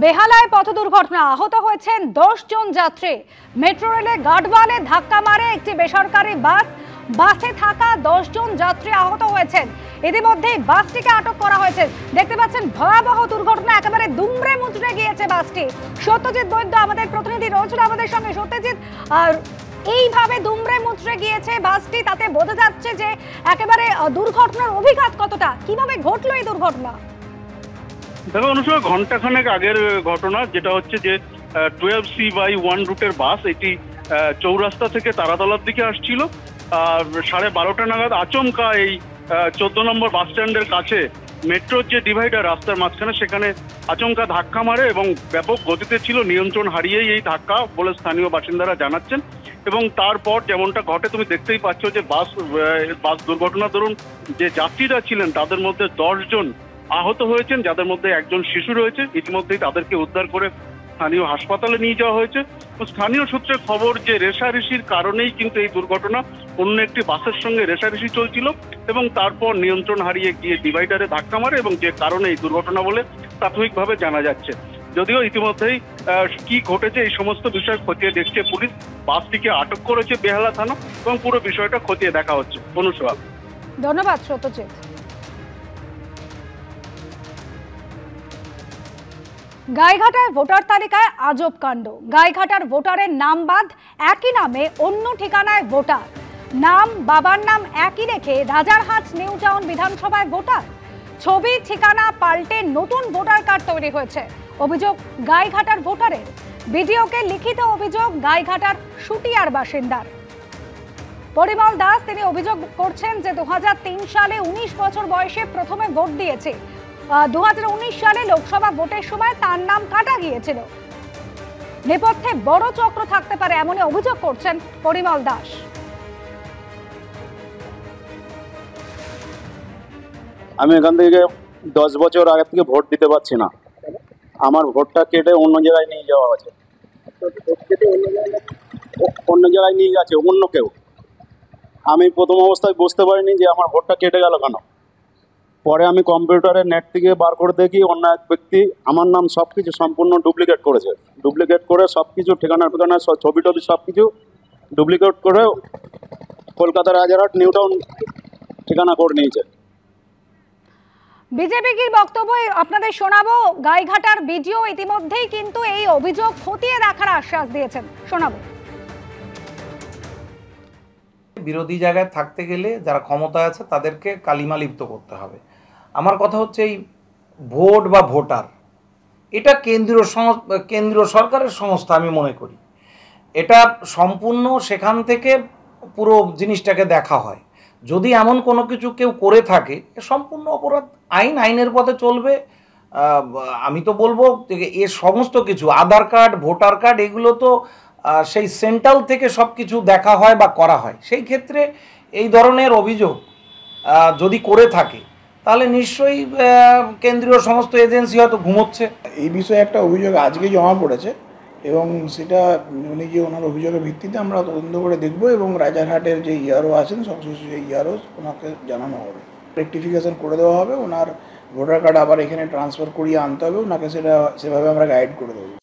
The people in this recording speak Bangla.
বেহালায় পথ দুর্ঘটনা, আহত হয়েছেন 10 জন যাত্রী। মেট্রো রেলে গার্ডওয়ালে ধাক্কা মারে একটি বেসরকারি বাস। বাসে থাকা 10 জন যাত্রী আহত হয়েছেন। ইতিমধ্যে বাসটিকে আটক করা হয়েছে। দেখতে পাচ্ছেন ভয়াবহ দুর্ঘটনা, একেবারে দুমড়ে মুচড়ে গিয়েছে বাসটি। সত্যজিৎ বৈদ্য আমাদের প্রতিনিধি রয়েছেন আমাদের সঙ্গে। সত্যজিৎ, আর এইভাবে দুমড়ে মুচড়ে গিয়েছে বাসটি, তাতে বোঝা যাচ্ছে যে একেবারে দুর্ঘটনার অভিঘাত কতটা, কিভাবে ঘটলো এই দুর্ঘটনা? দেখো অনুষ্কা, ঘন্টাখানেক আগের ঘটনা, যেটা হচ্ছে যে 12C/1 রুটের বাস এটি চৌরাস্তা থেকে তারাতলার দিকে আসছিল। 12:30 নাগাদ আচমকা এই 14 নম্বর বাস স্ট্যান্ডের কাছে মেট্রোর যে ডিভাইডার রাস্তার মাঝখানে, সেখানে আচমকা ধাক্কা মারে এবং ব্যাপক গতিতে ছিল। নিয়ন্ত্রণ হারিয়েই এই ধাক্কা বলে স্থানীয় বাসিন্দারা জানাচ্ছেন। এবং তারপর যেমনটা ঘটে তুমি দেখতেই পাচ্ছ যে বাস দুর্ঘটনা দরুন যে যাত্রীরা ছিলেন তাদের মধ্যে 10 জন আহত হয়েছেন, যাদের মধ্যে একজন শিশু রয়েছে। ইতিমধ্যেই তাদেরকে উদ্ধার করে স্থানীয় হাসপাতালে নিয়ে যাওয়া হয়েছে। স্থানীয় সূত্রে খবর যে রেষারেষির কারণেই কিন্তু এই দুর্ঘটনা, অন্য একটি বাসের সঙ্গে রেষারেষি চলছিল এবং তারপর নিয়ন্ত্রণ হারিয়ে গিয়ে ডিভাইডারে ধাক্কা মারে এবং যে কারণে এই দুর্ঘটনা বলে প্রাথমিকভাবে জানা যাচ্ছে। যদিও ইতিমধ্যেই কি ঘটেছে এই সমস্ত বিষয় খতিয়ে দেখছে পুলিশ। বাসটিকে আটক করেছে বেহালা থানা এবং পুরো বিষয়টা খতিয়ে দেখা হচ্ছে। অনুষ্কা, ধন্যবাদ সত্যজিৎ। গাইঘাটার ভোটার তালিকায় আজব কাণ্ড। গাইঘাটার ভোটারের নাম বাদ, একই নামে অন্য ঠিকানায় ভোটার। নাম, বাবার নাম একই রেখে রাজারহাট নিউ টাউন বিধানসভায় ভোটার। ছবি ঠিকানা পাল্টে নতুন ভোটার কার্ড তৈরি হয়েছে। অভিযোগ গাইঘাটার ভোটারের। বিডিওকে লিখিত অভিযোগ গাইঘাটার শুটিয়ার বাসিন্দার। পরিমল দাস তিনি অভিযোগ করছেন যে 2003 সালে 19 বছর বয়সে প্রথমে ভোট দিয়েছে। 2019 সালে লোকসভা ভোটের সময় তার নাম কাটা গিয়েছিল। নেপথ্যে বড় চক্র থাকতে পারে এমনই অভিযোগ করছেন পরিমল দাস। আমি এখান থেকে 10 বছর আগে থেকে ভোট দিতে পারছি না। আমার ভোটটা কেটে অন্য জায়গায় নিয়ে যাওয়া হয়েছে। অন্য জায়গায় নিয়ে গেছে অন্য কেউ। আমি প্রথম অবস্থায় বুঝতে পারিনি যে আমার ভোটটা কেটে গেল কেন। পরে আমি কম্পিউটারে নেট থেকে বার করে দেখি অন্য এক ব্যক্তি আমার নাম সব কিছু সম্পূর্ণ ডুপ্লিকেট করেছে। ডুপ্লিকেট করে সব কিছু ঠিকানা ছবি টবি সব কিছু ডুপ্লিকেট করে কলকাতার রাজারহাট নিউ টাউন ঠিকানা করে নিয়েছে। বিজেপির বক্তব্য আপনাদের শোনাবো। গাইঘাটার বিডিও ইতিমধ্যেই কিন্তু এই অভিযোগ খতিয়ে দেখার আশ্বাস দিয়েছেন, শোনাবো। বিরোধী জায়গায় থাকতে গেলে যারা ক্ষমতায় আছে তাদেরকে কালিমা লিপ্ত করতে হবে। আমার কথা হচ্ছে এই ভোট বা ভোটার, এটা কেন্দ্রীয় সরকারের সংস্থা আমি মনে করি। এটা সম্পূর্ণ সেখান থেকে পুরো জিনিসটাকে দেখা হয়। যদি এমন কোনো কিছু কেউ করে থাকে, সম্পূর্ণ অপরাধ। আইনের পথে চলবে। আমি তো বলবো এ সমস্ত কিছু আধার কার্ড, ভোটার কার্ড, এগুলো তো সেই সেন্ট্রাল থেকে সব কিছু দেখা হয় বা করা হয়। সেই ক্ষেত্রে এই ধরনের অভিযোগ যদি করে থাকে তাহলে নিশ্চয়ই কেন্দ্রীয় সমস্ত এজেন্সি হয়তো ঘুমোচ্ছে। এই বিষয়ে একটা অভিযোগ আজকে জমা পড়েছে এবং সেটা উনি যে ওনার অভিযোগের ভিত্তিতে আমরা তদন্ত করে দেখব এবং রাজারহাটের যে ইআরও আছেন, সংশ্লিষ্ট যে ইআরও, ওনাকে জানানো হবে, রেকটিফিকেশন করে দেওয়া হবে। ওনার ভোটার কার্ড আবার এখানে ট্রান্সফার করিয়ে আনতে হবে ওনাকে, সেভাবে আমরা গাইড করে দেবো।